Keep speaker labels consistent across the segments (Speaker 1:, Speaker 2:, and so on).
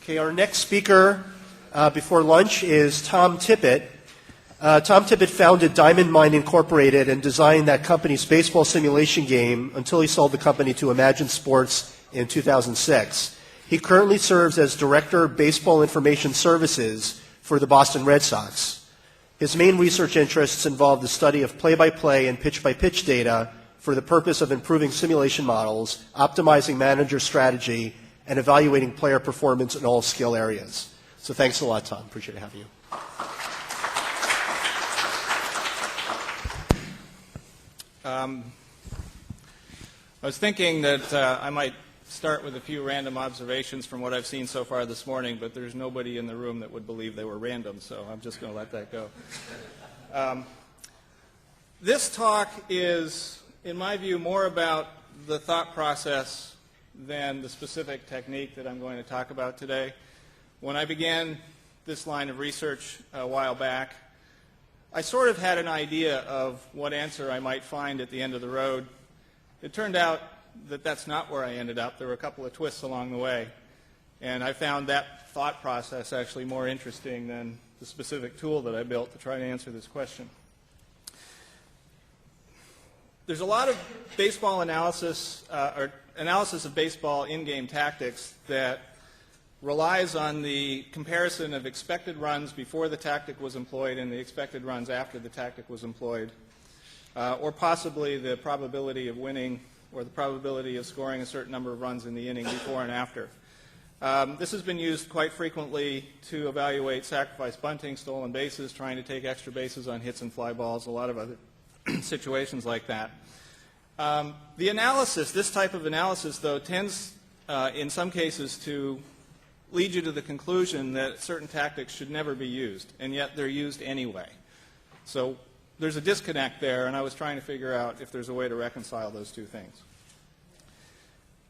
Speaker 1: Okay, our next speaker before lunch is Tom Tippett. Tom Tippett founded Diamond Mine Incorporated and designed that company's baseball simulation game until he sold the company to Imagine Sports in 2006. He currently serves as Director of Baseball Information Services for the Boston Red Sox. His main research interests involve the study of play-by-play and pitch-by-pitch data for the purpose of improving simulation models, optimizing manager strategy, and evaluating player performance in all skill areas. So thanks a lot, Tom. Appreciate having you.
Speaker 2: I was thinking that I might start with a few random observations from what I've seen so far this morning, but there's nobody in the room that would believe they were random, so I'm just going to let that go. This talk is, in my view, more about the thought process than the specific technique that I'm going to talk about today. When I began this line of research a while back, I sort of had an idea of what answer I might find at the end of the road. It turned out that that's not where I ended up. There were a couple of twists along the way, and I found that thought process actually more interesting than the specific tool that I built to try to answer this question. There's a lot of baseball analysis, or analysis of baseball in-game tactics that relies on the comparison of expected runs before the tactic was employed and the expected runs after the tactic was employed, or possibly the probability of winning or the probability of scoring a certain number of runs in the inning before and after. This has been used quite frequently to evaluate sacrifice bunting, stolen bases, trying to take extra bases on hits and fly balls, a lot of other situations like that. The analysis, this type of analysis, though, tends in some cases to lead you to the conclusion that certain tactics should never be used, and yet they're used anyway. So there's a disconnect there, and I was trying to figure out if there's a way to reconcile those two things.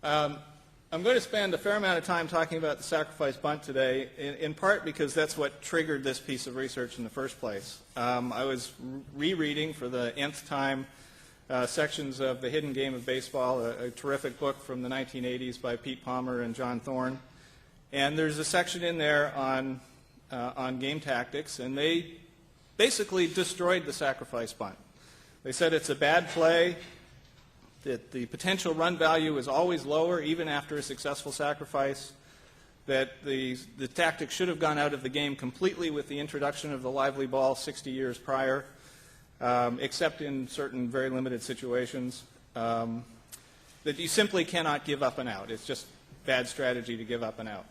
Speaker 2: I'm going to spend a fair amount of time talking about the sacrifice bunt today, in part because that's what triggered this piece of research in the first place. I was rereading for the nth time sections of The Hidden Game of Baseball, a terrific book from the 1980s by Pete Palmer and John Thorne. And there's a section in there on game tactics, and they basically destroyed the sacrifice bunt. They said it's a bad play, that the potential run value is always lower even after a successful sacrifice, that the tactic should have gone out of the game completely with the introduction of the lively ball 60 years prior, except in certain very limited situations, that you simply cannot give up and out. It's just bad strategy to give up and out.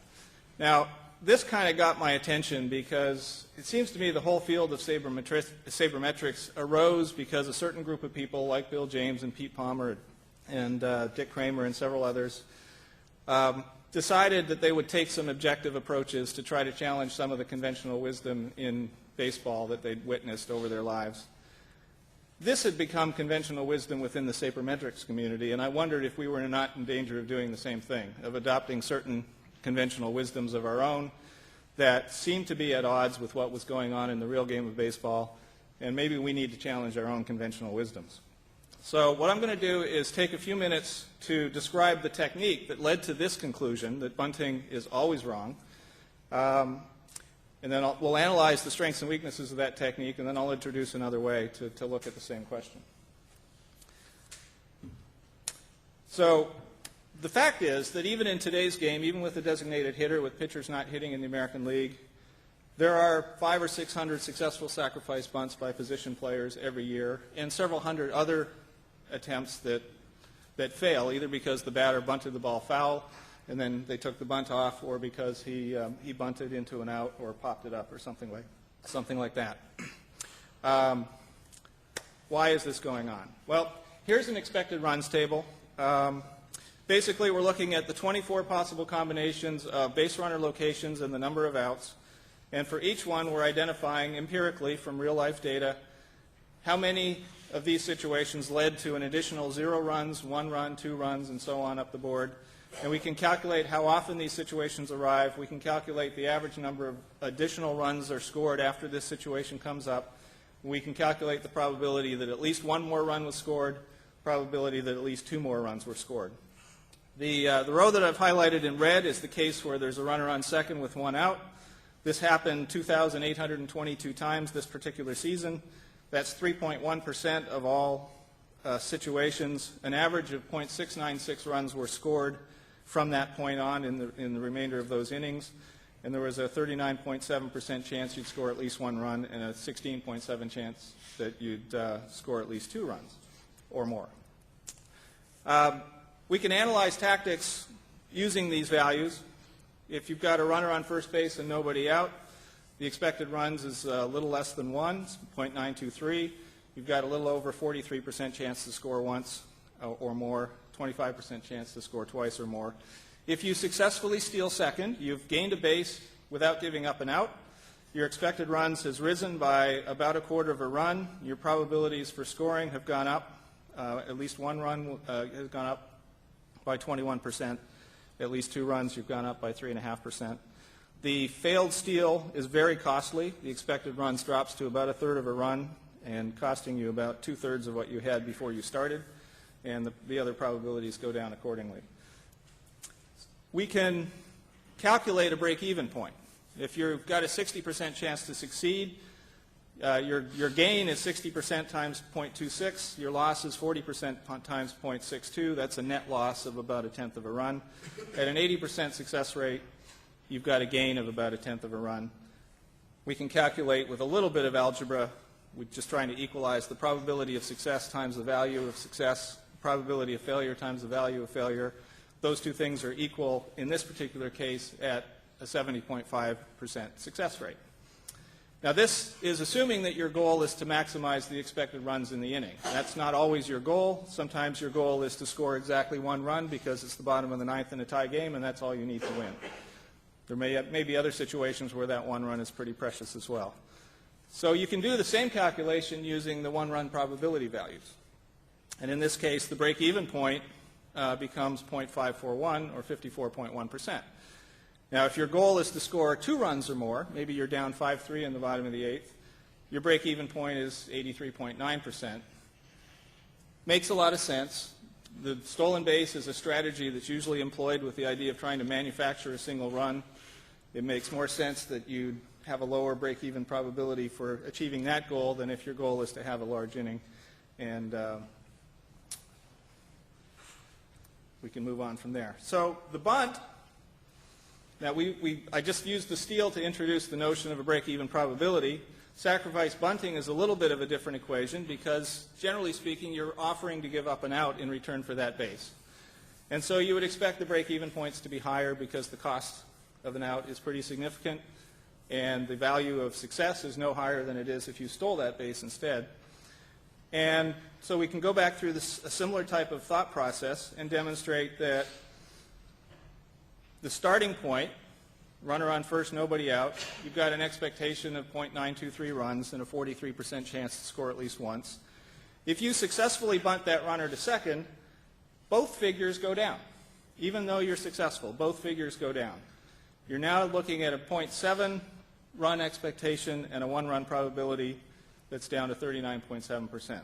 Speaker 2: Now, this kind of got my attention because it seems to me the whole field of sabermetrics arose because a certain group of people like Bill James and Pete Palmer and Dick Kramer and several others decided that they would take some objective approaches to try to challenge some of the conventional wisdom in baseball that they'd witnessed over their lives. This had become conventional wisdom within the sabermetrics community, and I wondered if we were not in danger of doing the same thing, of adopting certain conventional wisdoms of our own that seemed to be at odds with what was going on in the real game of baseball, and maybe we need to challenge our own conventional wisdoms. So what I'm going to do is take a few minutes to describe the technique that led to this conclusion, that bunting is always wrong, and then we'll analyze the strengths and weaknesses of that technique, and then I'll introduce another way to look at the same question. So the fact is that even in today's game, even with a designated hitter, with pitchers not hitting in the American League, there are 500 or 600 successful sacrifice bunts by position players every year, and several hundred other attempts that fail, either because the batter bunted the ball foul, and then they took the bunt off, or because he bunted into an out or popped it up or something like that. Why is this going on? Well, here's an expected runs table. Basically, we're looking at the 24 possible combinations of base runner locations and the number of outs. And for each one, we're identifying empirically from real-life data how many of these situations led to an additional 0 runs, 1 run, 2 runs, and so on up the board. And we can calculate how often these situations arrive. We can calculate the average number of additional runs are scored after this situation comes up. We can calculate the probability that at least 1 more run was scored, probability that at least 2 more runs were scored. The row that I've highlighted in red is the case where there's a runner on second with one out. This happened 2,822 times this particular season. That's 3.1% of all situations. An average of .696 runs were scored from that point on in the remainder of those innings. And there was a 39.7% chance you'd score at least one run and a 16.7% chance that you'd score at least two runs or more. We can analyze tactics using these values. If you've got a runner on first base and nobody out, the expected runs is a little less than 1, it's .923. You've got a little over 43% chance to score once or more, 25% chance to score twice or more. If you successfully steal second, you've gained a base without giving up an out. Your expected runs has risen by about a quarter of a run. Your probabilities for scoring have gone up. At least one run has gone up by 21%. At least two runs, you've gone up by 3.5%. The failed steal is very costly. The expected runs drops to about a third of a run and costing you about two-thirds of what you had before you started, and the other probabilities go down accordingly. We can calculate a break-even point. If you've got a 60% chance to succeed, your gain is 60% times 0.26. Your loss is 40% times 0.62. That's a net loss of about a tenth of a run. At an 80% success rate, you've got a gain of about a tenth of a run. We can calculate with a little bit of algebra. We're just trying to equalize the probability of success times the value of success, probability of failure times the value of failure. Those two things are equal, in this particular case, at a 70.5% success rate. Now, this is assuming that your goal is to maximize the expected runs in the inning. That's not always your goal. Sometimes your goal is to score exactly one run because it's the bottom of the ninth in a tie game, and that's all you need to win. There may be other situations where that one run is pretty precious as well. So you can do the same calculation using the one-run probability values. And in this case, the break-even point becomes 0.541 or 54.1%. Now, if your goal is to score two runs or more, maybe you're down 5-3 in the bottom of the eighth, your break-even point is 83.9%. Makes a lot of sense. The stolen base is a strategy that's usually employed with the idea of trying to manufacture a single run. It makes more sense that you have a lower break-even probability for achieving that goal than if your goal is to have a large inning. And we can move on from there. So the bunt. Now, I just used the steal to introduce the notion of a break-even probability. Sacrifice bunting is a little bit of a different equation because, generally speaking, you're offering to give up an out in return for that base. And so you would expect the break-even points to be higher because the cost of an out is pretty significant, and the value of success is no higher than it is if you stole that base instead. And so we can go back through a similar type of thought process and demonstrate that the starting point, runner on first, nobody out, you've got an expectation of 0.923 runs and a 43% chance to score at least once. If you successfully bunt that runner to second, both figures go down. Even though you're successful, both figures go down. You're now looking at a 0.7 run expectation and a one-run probability that's down to 39.7%.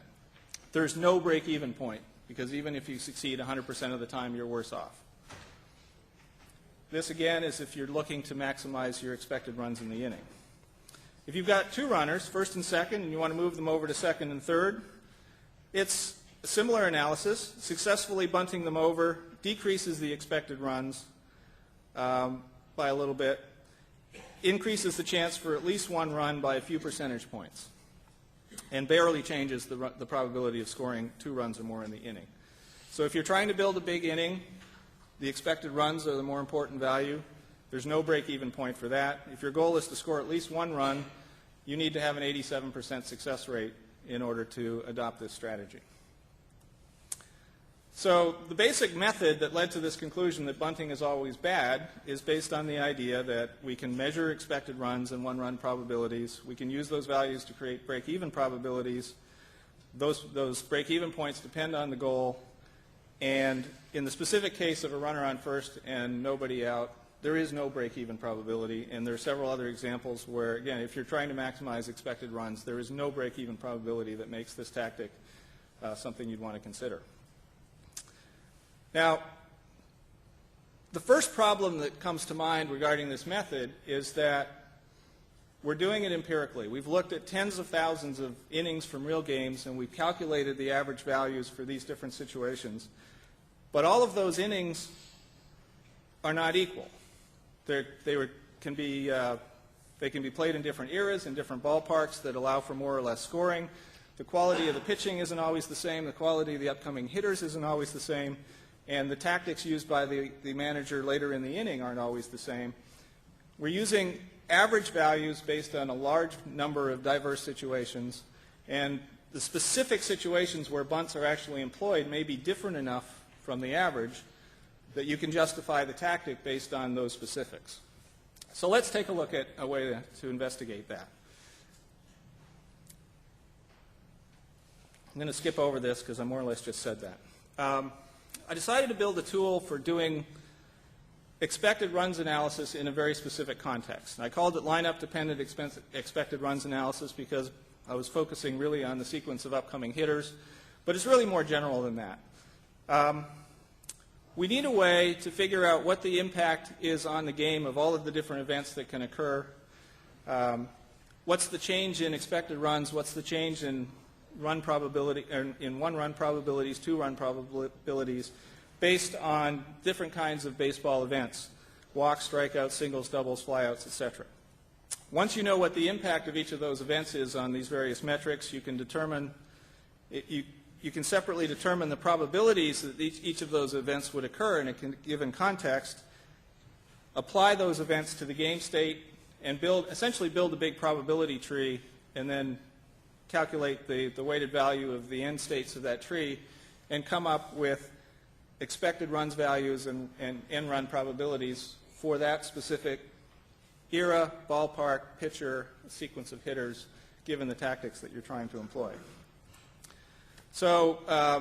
Speaker 2: There's no break-even point because even if you succeed 100% of the time, you're worse off. This, again, is if you're looking to maximize your expected runs in the inning. If you've got two runners, first and second, and you want to move them over to second and third, it's a similar analysis. Successfully bunting them over decreases the expected runs by a little bit, increases the chance for at least one run by a few percentage points, and barely changes the probability of scoring two runs or more in the inning. So if you're trying to build a big inning, the expected runs are the more important value. There's no break-even point for that. If your goal is to score at least one run, you need to have an 87% success rate in order to adopt this strategy. So the basic method that led to this conclusion that bunting is always bad is based on the idea that we can measure expected runs and one-run probabilities. We can use those values to create break-even probabilities. Those break-even points depend on the goal. And in the specific case of a runner on first and nobody out, there is no break-even probability. And there are several other examples where, again, if you're trying to maximize expected runs, there is no break-even probability that makes this tactic something you'd want to consider. Now, The first problem that comes to mind regarding this method is that we're doing it empirically. We've looked at tens of thousands of innings from real games, and we've calculated the average values for these different situations. But all of those innings are not equal. They can be played in different eras, in different ballparks that allow for more or less scoring. The quality of the pitching isn't always the same. The quality of the upcoming hitters isn't always the same. And the tactics used by the manager later in the inning aren't always the same. We're using average values based on a large number of diverse situations, and the specific situations where bunts are actually employed may be different enough from the average that you can justify the tactic based on those specifics. So let's take a look at a way to investigate that. I'm going to skip over this because I more or less just said that. I decided to build a tool for doing expected runs analysis in a very specific context. And I called it lineup-dependent expected runs analysis because I was focusing really on the sequence of upcoming hitters, but it's really more general than that. We need a way to figure out what the impact is on the game of all of the different events that can occur. What's the change in expected runs? What's the change in run probability, in one-run probabilities, two-run probabilities, based on different kinds of baseball events, walks, strikeouts, singles, doubles, flyouts, etc. Once you know what the impact of each of those events is on these various metrics, you can determine, you can separately determine the probabilities that each of those events would occur in a given context, apply those events to the game state, and essentially build a big probability tree, and then calculate the weighted value of the end states of that tree, and come up with expected runs values and end run probabilities for that specific era, ballpark, pitcher, sequence of hitters, given the tactics that you're trying to employ. So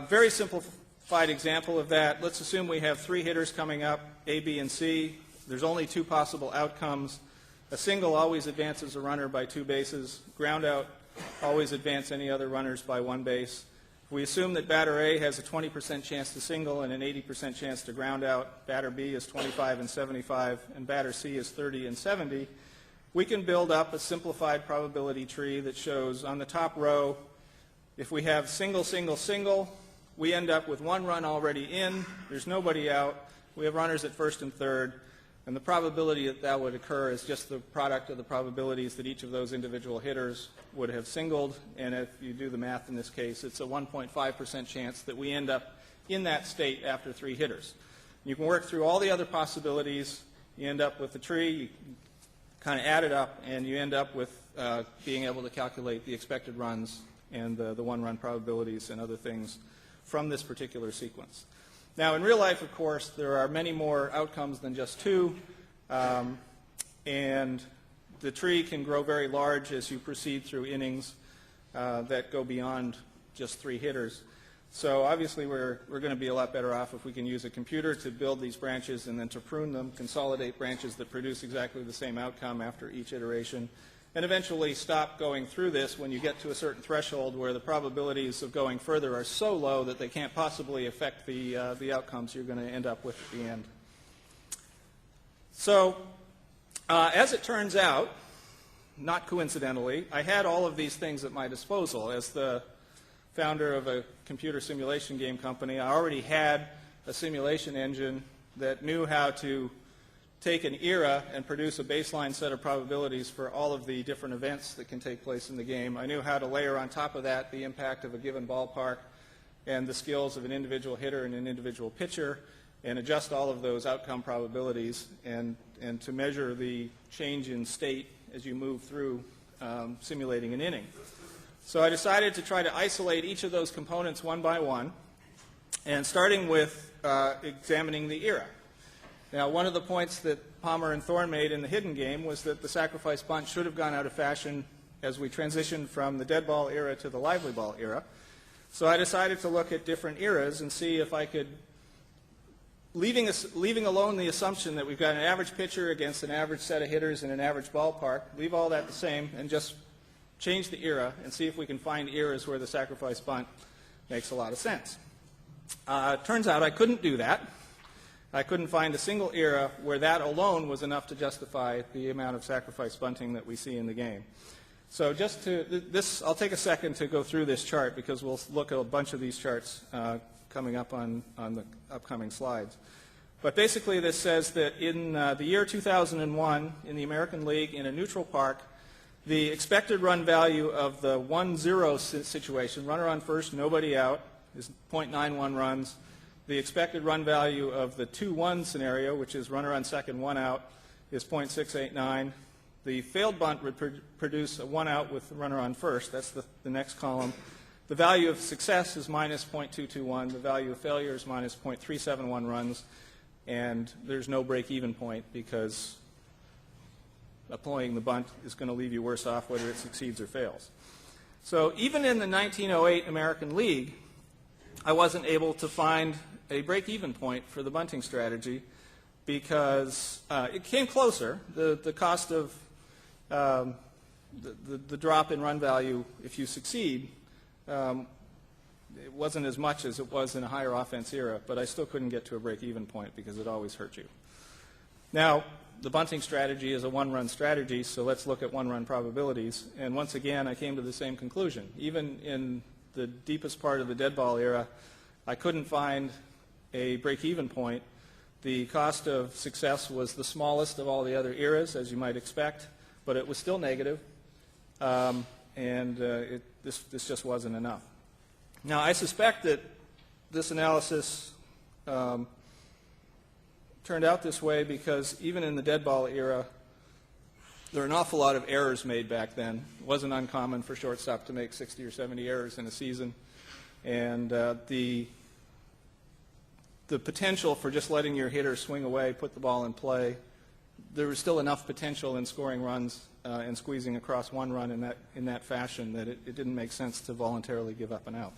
Speaker 2: very simplified example of that. Let's assume we have three hitters coming up, A, B, and C. There's only two possible outcomes. A single always advances a runner by 2 bases. Ground out always advance any other runners by 1 base. We assume that batter A has a 20% chance to single and an 80% chance to ground out. Batter B is 25 and 75, and batter C is 30 and 70. We can build up a simplified probability tree that shows on the top row, if we have single, single, single, we end up with 1 run already in. There's nobody out. We have runners at first and third. And the probability that that would occur is just the product of the probabilities that each of those individual hitters would have singled. And if you do the math in this case, it's a 1.5% chance that we end up in that state after 3 hitters. You can work through all the other possibilities. You end up with the tree. You kind of add it up, and you end up with being able to calculate the expected runs and the 1-run probabilities and other things from this particular sequence. Now, in real life, of course, there are many more outcomes than just 2, and the tree can grow very large as you proceed through innings that go beyond just 3 hitters. So obviously, we're going to be a lot better off if we can use a computer to build these branches and then to prune them, consolidate branches that produce exactly the same outcome after each iteration, and eventually stop going through this when you get to a certain threshold where the probabilities of going further are so low that they can't possibly affect the outcomes you're going to end up with at the end. So as it turns out, not coincidentally, I had all of these things at my disposal. As the founder of a computer simulation game company, I already had a simulation engine that knew how to take an era and produce a baseline set of probabilities for all of the different events that can take place in the game. I knew how to layer on top of that the impact of a given ballpark and the skills of an individual hitter and an individual pitcher, and adjust all of those outcome probabilities and to measure the change in state as you move through simulating an inning. So I decided to try to isolate each of those components one by one, and starting with examining the era. Now, one of the points that Palmer and Thorne made in the hidden game was that the sacrifice bunt should have gone out of fashion as we transitioned from the dead ball era to the lively ball era. So I decided to look at different eras and see if I could, leaving alone the assumption that we've got an average pitcher against an average set of hitters in an average ballpark, leave all that the same and just change the era and see if we can find eras where the sacrifice bunt makes a lot of sense. Turns out I couldn't do that. I couldn't find a single era where that alone was enough to justify the amount of sacrifice bunting that we see in the game. So just to this, I'll take a second to go through this chart because we'll look at a bunch of these charts coming up on the upcoming slides. But basically this says that in the year 2001 in the American League in a neutral park, the expected run value of the 1-0 situation, runner on first, nobody out, is 0.91 runs. The expected run value of the 2-1 scenario, which is runner on second, one out, is 0.689. The failed bunt would produce a one out with the runner on first. That's the next column. The value of success is minus 0.221. The value of failure is minus 0.371 runs. And there's no break-even point because employing the bunt is going to leave you worse off whether it succeeds or fails. So even in the 1908 American League, I wasn't able to find a break-even point for the bunting strategy because it came closer. The cost of the drop in run value if you succeed, it wasn't as much as it was in a higher offense era, but I still couldn't get to a break-even point because it always hurt you. Now, the bunting strategy is a one-run strategy, so let's look at one-run probabilities. And once again, I came to the same conclusion. Even in the deepest part of the dead ball era, I couldn't find a break-even point. The cost of success was the smallest of all the other eras, as you might expect, but it was still negative, this just wasn't enough. Now, I suspect that this analysis turned out this way because even in the dead ball era, there were an awful lot of errors made back then. It wasn't uncommon for shortstop to make 60 or 70 errors in a season. And the potential for just letting your hitter swing away, put the ball in play, there was still enough potential in scoring runs and squeezing across one run in that fashion that it didn't make sense to voluntarily give up an out.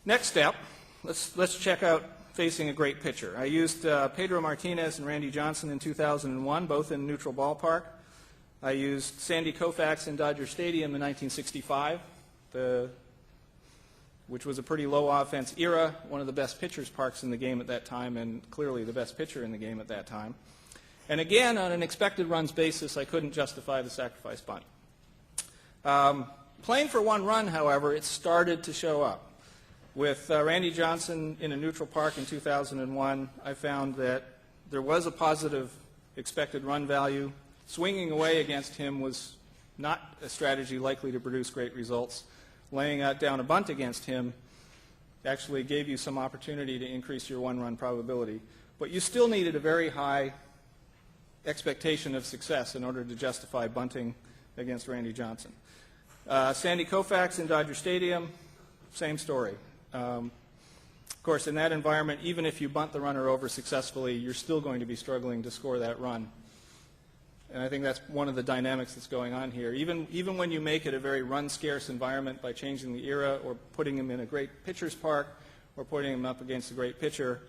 Speaker 2: Next step, let's check out facing a great pitcher. I used Pedro Martinez and Randy Johnson in 2001, both in neutral ballpark. I used Sandy Koufax in Dodger Stadium in 1965, which was a pretty low offense era, one of the best pitchers parks in the game at that time, and clearly the best pitcher in the game at that time. And again, on an expected runs basis, I couldn't justify the sacrifice bunt. Playing for one run, however, it started to show up. With Randy Johnson in a neutral park in 2001, I found that there was a positive expected run value. Swinging away against him was not a strategy likely to produce great results. Laying down a bunt against him actually gave you some opportunity to increase your one-run probability. But you still needed a very high expectation of success in order to justify bunting against Randy Johnson. Sandy Koufax in Dodger Stadium, same story. Of course, in that environment, even if you bunt the runner over successfully, you're still going to be struggling to score that run. And I think that's one of the dynamics that's going on here. Even when you make it a very run-scarce environment by changing the era or putting him in a great pitcher's park or putting him up against a great pitcher,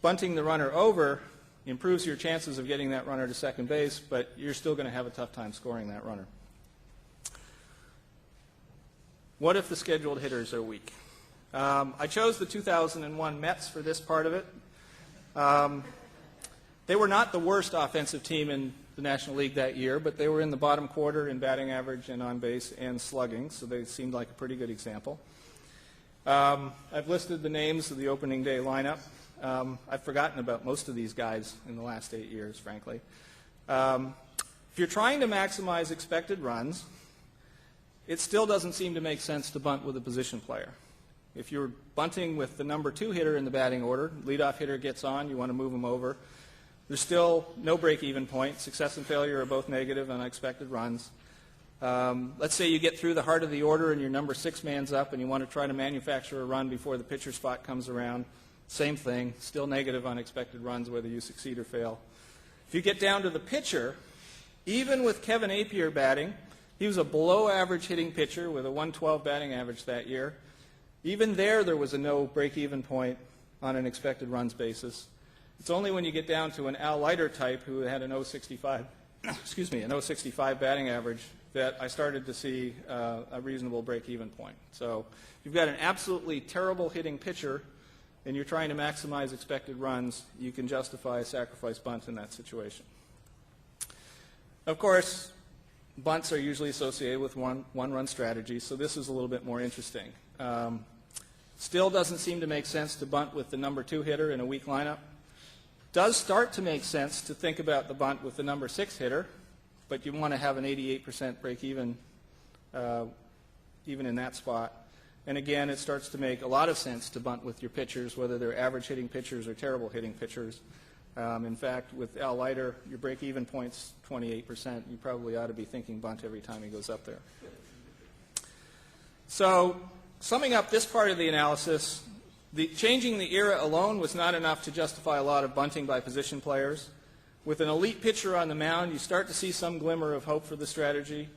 Speaker 2: bunting the runner over improves your chances of getting that runner to second base, but you're still going to have a tough time scoring that runner. What if the scheduled hitters are weak? I chose the 2001 Mets for this part of it. They were not the worst offensive team in the National League that year, but they were in the bottom quarter in batting average and on base and slugging, so they seemed like a pretty good example. I've listed the names of the opening day lineup. I've forgotten about most of these guys in the last 8 years, frankly. If you're trying to maximize expected runs, it still doesn't seem to make sense to bunt with a position player. If you're bunting with the number 2 hitter in the batting order, leadoff hitter gets on, you want to move him over, there's still no break-even point. Success and failure are both negative on expected runs. Let's say you get through the heart of the order and your number 6 man's up and you want to try to manufacture a run before the pitcher spot comes around. Same thing, still negative on expected runs whether you succeed or fail. If you get down to the pitcher, even with Kevin Apier batting, he was a below-average hitting pitcher with a 112 batting average that year. Even there was a no break-even point on an expected runs basis. It's only when you get down to an Al Leiter type who had an 065, an 065 batting average that I started to see a reasonable break-even point. So you've got an absolutely terrible hitting pitcher and you're trying to maximize expected runs, you can justify a sacrifice bunt in that situation. Of course, bunts are usually associated with one-run strategies, so this is a little bit more interesting. Still doesn't seem to make sense to bunt with the number 2 hitter in a weak lineup. Does start to make sense to think about the bunt with the number 6 hitter, but you want to have an 88% break even in that spot. And again, it starts to make a lot of sense to bunt with your pitchers, whether they're average hitting pitchers or terrible hitting pitchers. In fact, with Al Leiter, your break-even point's 28%. You probably ought to be thinking bunt every time he goes up there. So, summing up this part of the analysis, changing the era alone was not enough to justify a lot of bunting by position players. With an elite pitcher on the mound, you start to see some glimmer of hope for the strategy.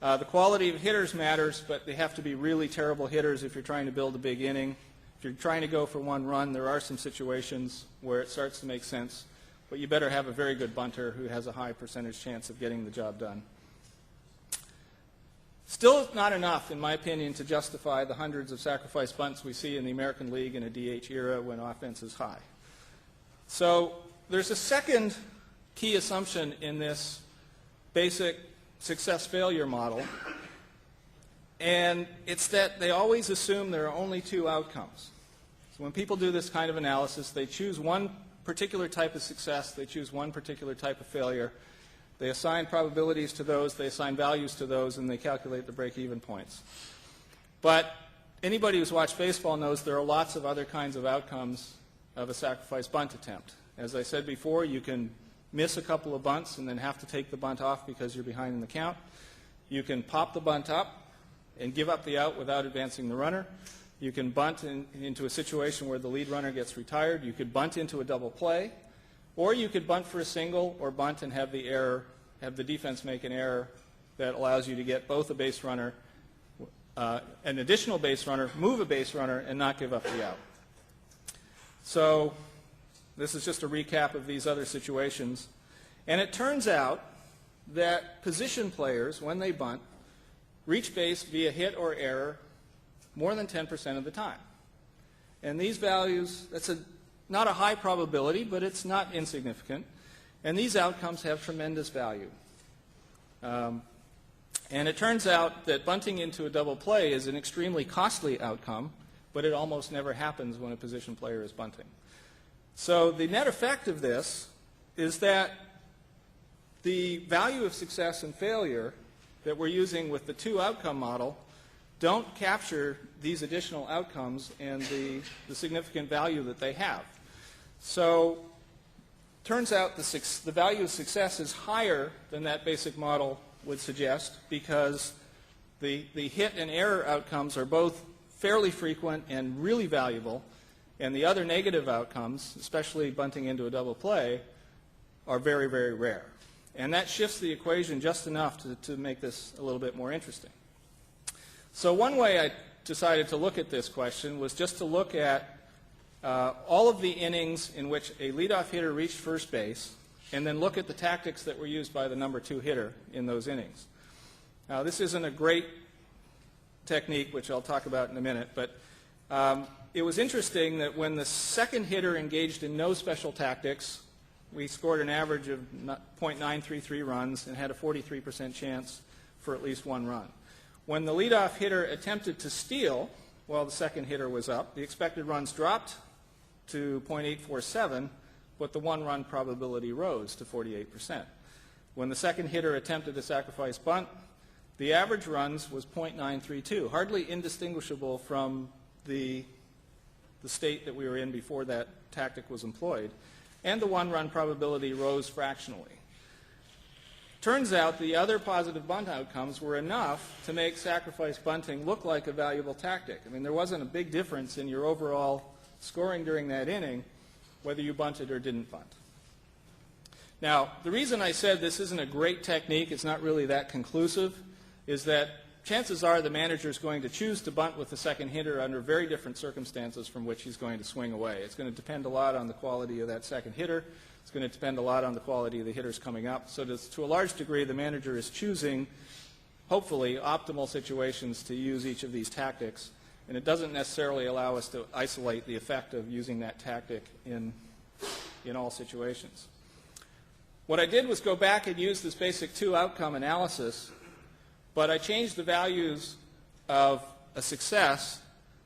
Speaker 2: The quality of hitters matters, but they have to be really terrible hitters if you're trying to build a big inning. If you're trying to go for one run, there are some situations where it starts to make sense, but you better have a very good bunter who has a high percentage chance of getting the job done. Still not enough, in my opinion, to justify the hundreds of sacrifice bunts we see in the American League in a DH era when offense is high. So there's a second key assumption in this basic success-failure model, and it's that they always assume there are only 2 outcomes. So when people do this kind of analysis, they choose one particular type of success, they choose one particular type of failure, they assign probabilities to those, they assign values to those, and they calculate the break-even points. But anybody who's watched baseball knows there are lots of other kinds of outcomes of a sacrifice bunt attempt. As I said before, you can miss a couple of bunts and then have to take the bunt off because you're behind in the count. You can pop the bunt up and give up the out without advancing the runner. You can bunt into a situation where the lead runner gets retired. You could bunt into a double play, or you could bunt for a single or bunt and have the defense make an error that allows you to get both a base runner, an additional base runner, move a base runner, and not give up the out. So this is just a recap of these other situations. And it turns out that position players, when they bunt, reach base via hit or error more than 10% of the time. And these values, that's not a high probability, but it's not insignificant. And these outcomes have tremendous value. And it turns out that bunting into a double play is an extremely costly outcome, but it almost never happens when a position player is bunting. So the net effect of this is that the value of success and failure that we're using with the 2 outcome model don't capture these additional outcomes and the significant value that they have. So turns out the value of success is higher than that basic model would suggest because the hit and error outcomes are both fairly frequent and really valuable, and the other negative outcomes, especially bunting into a double play, are very, very rare. And that shifts the equation just enough to make this a little bit more interesting. So one way I decided to look at this question was just to look at all of the innings in which a leadoff hitter reached first base, and then look at the tactics that were used by the number 2 hitter in those innings. Now, this isn't a great technique, which I'll talk about in a minute, but it was interesting that when the second hitter engaged in no special tactics, we scored an average of .933 runs and had a 43% chance for at least 1 run. When the leadoff hitter attempted to steal while the second hitter was up, the expected runs dropped to .847, but the 1-run probability rose to 48%. When the second hitter attempted to sacrifice bunt, the average runs was .932, hardly indistinguishable from the state that we were in before that tactic was employed, and the 1-run probability rose fractionally. Turns out the other positive bunt outcomes were enough to make sacrifice bunting look like a valuable tactic. I mean, there wasn't a big difference in your overall scoring during that inning whether you bunted or didn't bunt. Now, the reason I said this isn't a great technique, it's not really that conclusive, is that chances are the manager is going to choose to bunt with the second hitter under very different circumstances from which he's going to swing away. It's going to depend a lot on the quality of that second hitter. It's going to depend a lot on the quality of the hitters coming up. So to a large degree, the manager is choosing, hopefully, optimal situations to use each of these tactics. and it doesn't necessarily allow us to isolate the effect of using that tactic in all situations. What I did was go back and use this basic two-outcome analysis, but I changed the values of a success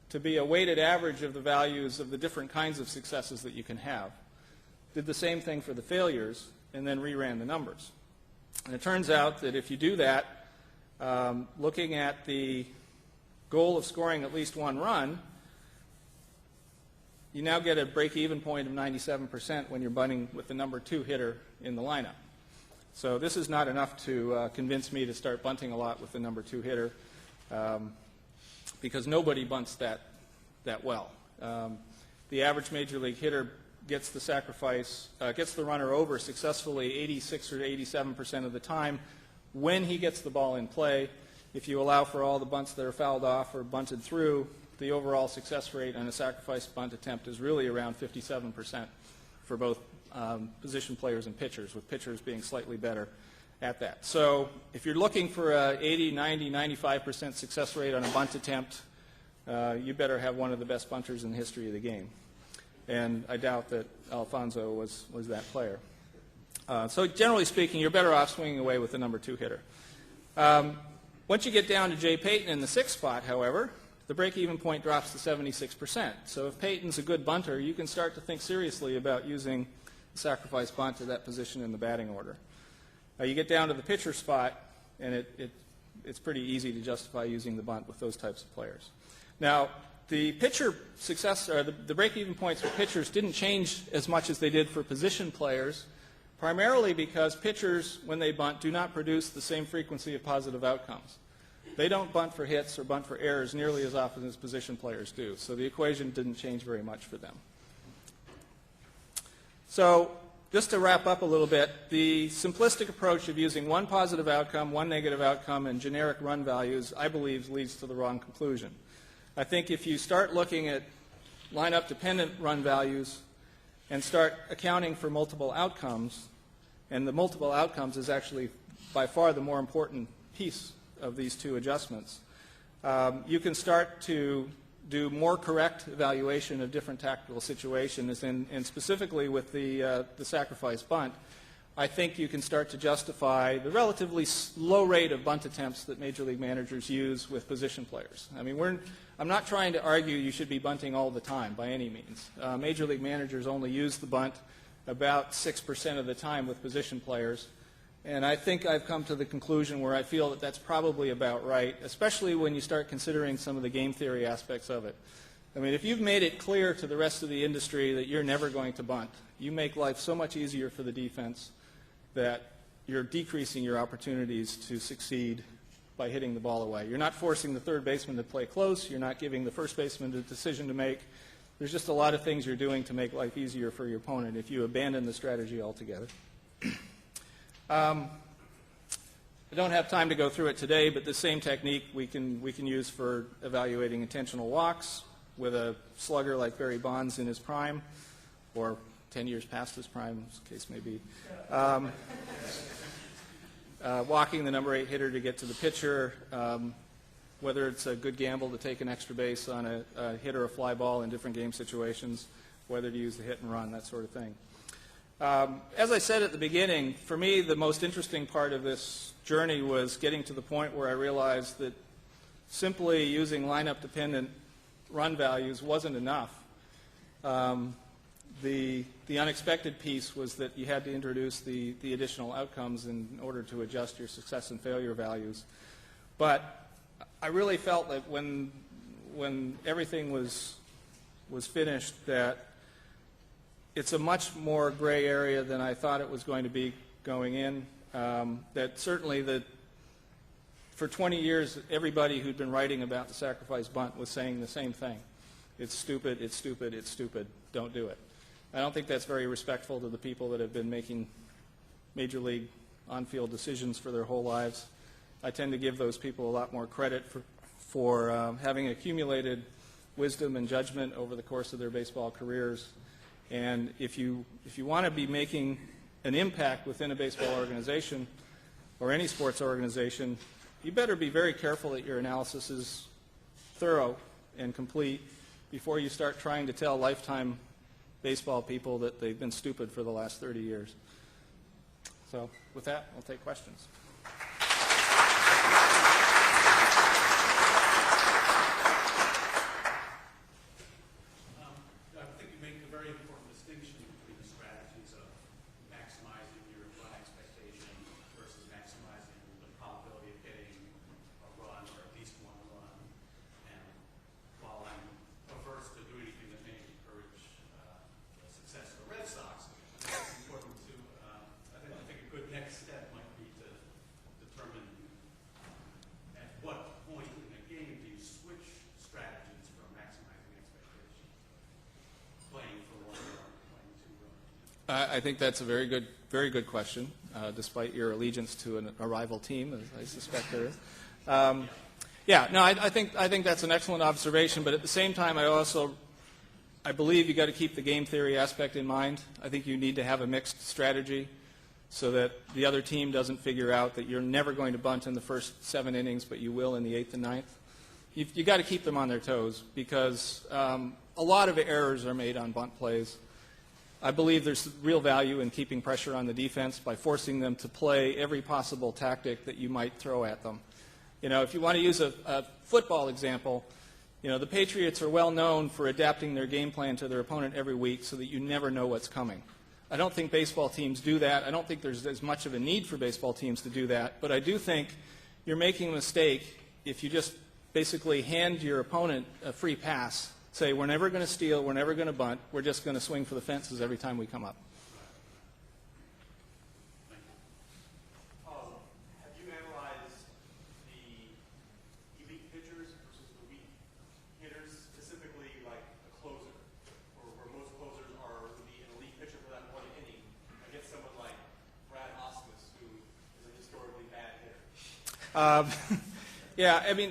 Speaker 2: to be a weighted average of the values of the different kinds of successes that you can have. Did the same thing for the failures, and then reran the numbers. And it turns out that if you do that, looking at the goal of scoring at least one run, you now get a break-even point of 97% when you're bunting with the number 2 hitter in the lineup. So this is not enough to convince me to start bunting a lot with the number 2 hitter, because nobody bunts that well. The average major league hitter gets the sacrifice, gets the runner over successfully 86 or 87% of the time when he gets the ball in play. If you allow for all the bunts that are fouled off or bunted through, the overall success rate on a sacrifice bunt attempt is really around 57% for both position players and pitchers, with pitchers being slightly better at that. So if you're looking for a 80, 90, 95% success rate on a bunt attempt, you better have one of the best bunters in the history of the game. And I doubt that Alfonso was that player. So generally speaking, you're better off swinging away with the number 2 hitter. Once you get down to Jay Payton in the 6th spot, however, the break-even point drops to 76%. So if Payton's a good bunter, you can start to think seriously about using the sacrifice bunt to that position in the batting order. You get down to the pitcher spot, and it's pretty easy to justify using the bunt with those types of players. Now, the pitcher success, or the break-even points for pitchers didn't change as much as they did for position players, primarily because pitchers, when they bunt, do not produce the same frequency of positive outcomes. They don't bunt for hits or bunt for errors nearly as often as position players do. So the equation didn't change very much for them. So just to wrap up a little bit, the simplistic approach of using one positive outcome, one negative outcome, and generic run values, I believe, leads to the wrong conclusion. I think if you start looking at lineup-dependent run values and start accounting for multiple outcomes, and the multiple outcomes is actually by far the more important piece of these two adjustments, you can start to do more correct evaluation of different tactical situations, and specifically with the sacrifice bunt, I think you can start to justify the relatively low rate of bunt attempts that major league managers use with position players. I mean, I'm not trying to argue you should be bunting all the time by any means. Major league managers only use the bunt about 6% of the time with position players. And I think I've come to the conclusion where I feel that that's probably about right, especially when you start considering some of the game theory aspects of it. I mean, if you've made it clear to the rest of the industry that you're never going to bunt, you make life so much easier for the defense that you're decreasing your opportunities to succeed by hitting the ball away. You're not forcing the third baseman to play close. You're not giving the first baseman a decision to make. There's just a lot of things you're doing to make life easier for your opponent if you abandon the strategy altogether. I don't have time to go through it today, but the same technique we can use for evaluating intentional walks with a slugger like Barry Bonds in his prime, or 10 years past his prime, as the case may be. Walking the number 8 hitter to get to the pitcher, whether it's a good gamble to take an extra base on a hit or a fly ball in different game situations, whether to use the hit and run, that sort of thing. As I said at the beginning, for me, the most interesting part of this journey was getting to the point where I realized that simply using lineup-dependent run values wasn't enough. The unexpected piece was that you had to introduce the additional outcomes in order to adjust your success and failure values. But I really felt that when everything was finished, that it's a much more gray area than I thought it was going to be going in. That certainly for 20 years, everybody who'd been writing about the sacrifice bunt was saying the same thing. It's stupid, it's stupid, it's stupid, don't do it. I don't think that's very respectful to the people that have been making major league on-field decisions for their whole lives. I tend to give those people a lot more credit for having accumulated wisdom and judgment over the course of their baseball careers. And if you want to be making an impact within a baseball organization or any sports organization, you better be very careful that your analysis is thorough and complete before you start trying to tell lifetime baseball people that they've been stupid for the last 30 years. So with that, I'll take questions.
Speaker 3: I think you make a very important distinction between the strategies of maximizing your run expectation versus maximizing the probability of getting a run or at least one run. And while I'm averse to do anything that may encourage the success of the Red Sox, it's important to, I think a good next step might be to determine at what point in the game do you switch strategies from maximizing expectations, playing for one run, playing two runs.
Speaker 2: I think that's a very good question, despite your allegiance to a rival team, as I suspect there is. I think that's an excellent observation, but at the same time, I believe you got to keep the game theory aspect in mind. I think you need to have a mixed strategy so that the other team doesn't figure out that you're never going to bunt in the first 7 innings, but you will in the 8th and 9th. You got to keep them on their toes because a lot of errors are made on bunt plays. I believe there's real value in keeping pressure on the defense by forcing them to play every possible tactic that you might throw at them. You know, if you want to use a football example, you know, the Patriots are well known for adapting their game plan to their opponent every week so that you never know what's coming. I don't think baseball teams do that. I don't think there's as much of a need for baseball teams to do that, but I do think you're making a mistake if you just basically hand your opponent a free pass. Say, we're never going to steal, we're never going to bunt, we're just going to swing for the fences every time we come up.
Speaker 4: Have you analyzed the elite pitchers versus the weak hitters, specifically like a closer, or where most closers are an elite pitcher for that one inning against someone like Brad Osmus, who is a historically bad hitter?
Speaker 2: Yeah, I mean,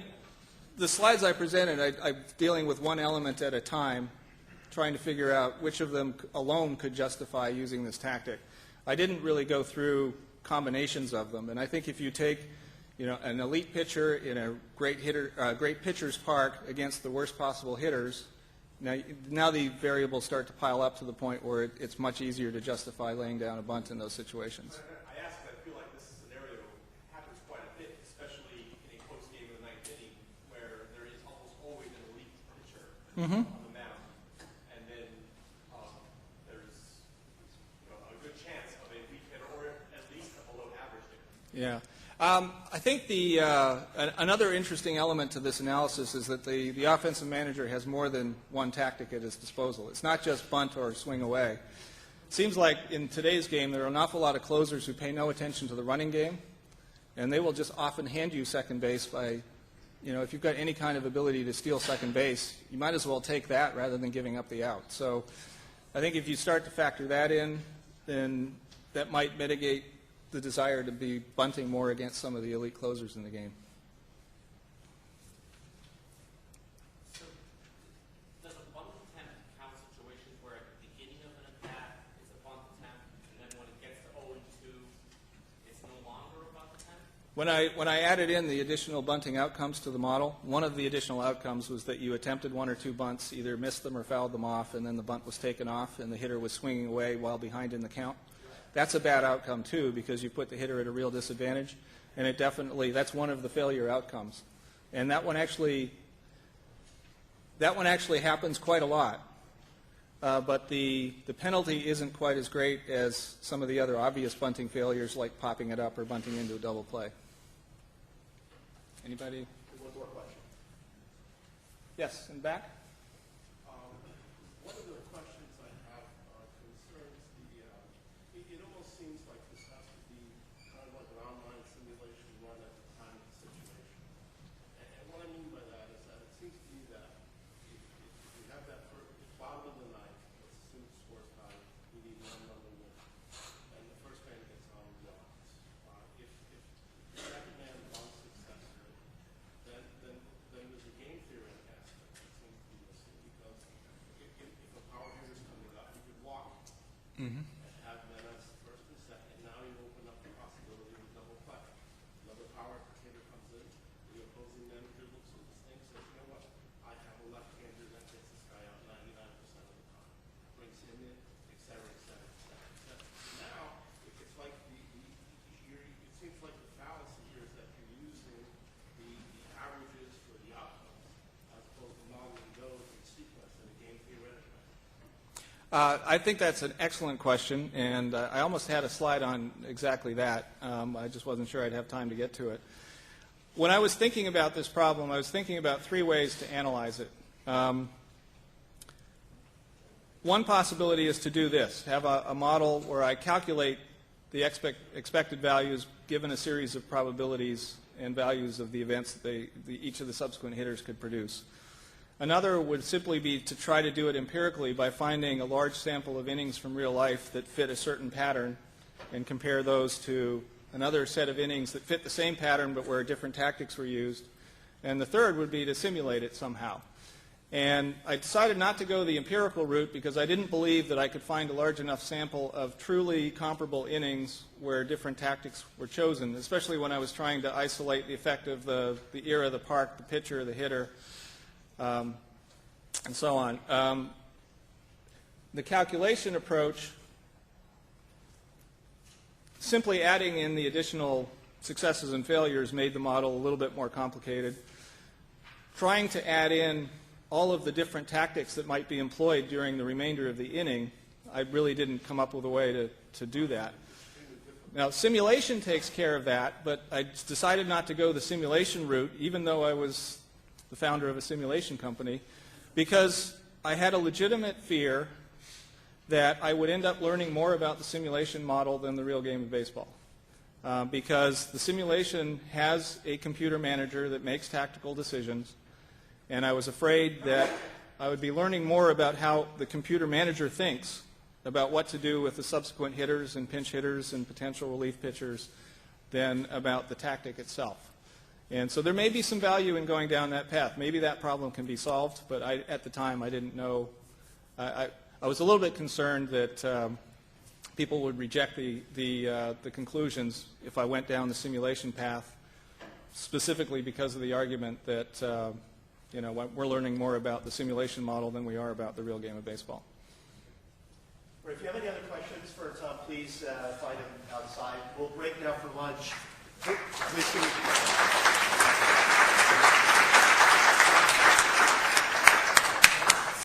Speaker 2: the slides I presented, I'm dealing with one element at a time, trying to figure out which of them alone could justify using this tactic. I didn't really go through combinations of them, and I think if you take, you know, an elite pitcher in a great pitcher's park against the worst possible hitters, now the variables start to pile up to the point where it's much easier to justify laying down a bunt in those situations.
Speaker 4: I ask because I feel like this scenario happens quite a bit, especially in a close game of the 9th inning, where there is almost always an elite pitcher on the mound, and then there's a good chance of a weak hitter or at least a below average hitter.
Speaker 2: Yeah. I think another interesting element to this analysis is that the offensive manager has more than one tactic at his disposal. It's not just bunt or swing away. It seems like in today's game there are an awful lot of closers who pay no attention to the running game, and they will just often hand you second base by, you know, if you've got any kind of ability to steal second base, you might as well take that rather than giving up the out. So I think if you start to factor that in, then that might mitigate the desire to be bunting more against some of the elite closers in the game.
Speaker 5: So, does a bunt attempt count situations where at the beginning of an at-bat it's a bunt attempt, and then when it gets to 0-2, it's no longer a bunt attempt?
Speaker 2: When I added in the additional bunting outcomes to the model, one of the additional outcomes was that you attempted 1 or 2 bunts, either missed them or fouled them off, and then the bunt was taken off, and the hitter was swinging away while behind in the count. That's a bad outcome, too, because you put the hitter at a real disadvantage, and that's one of the failure outcomes. And that one actually happens quite a lot, but the penalty isn't quite as great as some of the other obvious bunting failures, like popping it up or bunting into a double play. Anybody?
Speaker 4: One more question.
Speaker 2: Yes, in the back?
Speaker 3: One of the questions I have concerns it almost seems like this has to be kind of like an online simulation run at the time of the situation. And what I mean by that is that it seems to me that if you have that bottom of the ninth, let's assume the score's tied, you need 1 run to win, and the first man gets on blocks. If the second man bunts successfully, then there's a game theory aspect that seems to be
Speaker 6: in it, et cetera, et cetera, et cetera, et cetera. Now, it's like it seems like the fallacy here is that you're using the averages for the outcomes as opposed to modeling those in sequence in a game theoretically.
Speaker 2: I think that's an excellent question, and I almost had a slide on exactly that. I just wasn't sure I'd have time to get to it. When I was thinking about this problem, I was thinking about three ways to analyze it. One possibility is to do this, have a model where I calculate the expected values given a series of probabilities and values of the events that each of the subsequent hitters could produce. Another would simply be to try to do it empirically by finding a large sample of innings from real life that fit a certain pattern and compare those to another set of innings that fit the same pattern but where different tactics were used. And the third would be to simulate it somehow. And I decided not to go the empirical route because I didn't believe that I could find a large enough sample of truly comparable innings where different tactics were chosen, especially when I was trying to isolate the effect of the era, the park, the pitcher, the hitter, and so on. The calculation approach, simply adding in the additional successes and failures, made the model a little bit more complicated. Trying to add in all of the different tactics that might be employed during the remainder of the inning, I really didn't come up with a way to do that. Now, simulation takes care of that, but I decided not to go the simulation route, even though I was the founder of a simulation company, because I had a legitimate fear that I would end up learning more about the simulation model than the real game of baseball. Because the simulation has a computer manager that makes tactical decisions, and I was afraid that I would be learning more about how the computer manager thinks about what to do with the subsequent hitters and pinch hitters and potential relief pitchers than about the tactic itself. And so there may be some value in going down that path. Maybe that problem can be solved, but at the time I didn't know. I was a little bit concerned that people would reject the conclusions if I went down the simulation path, specifically because of the argument that we're learning more about the simulation model than we are about the real game of baseball.
Speaker 1: If you have any other questions for Tom, please find him outside. We'll break now for lunch. Please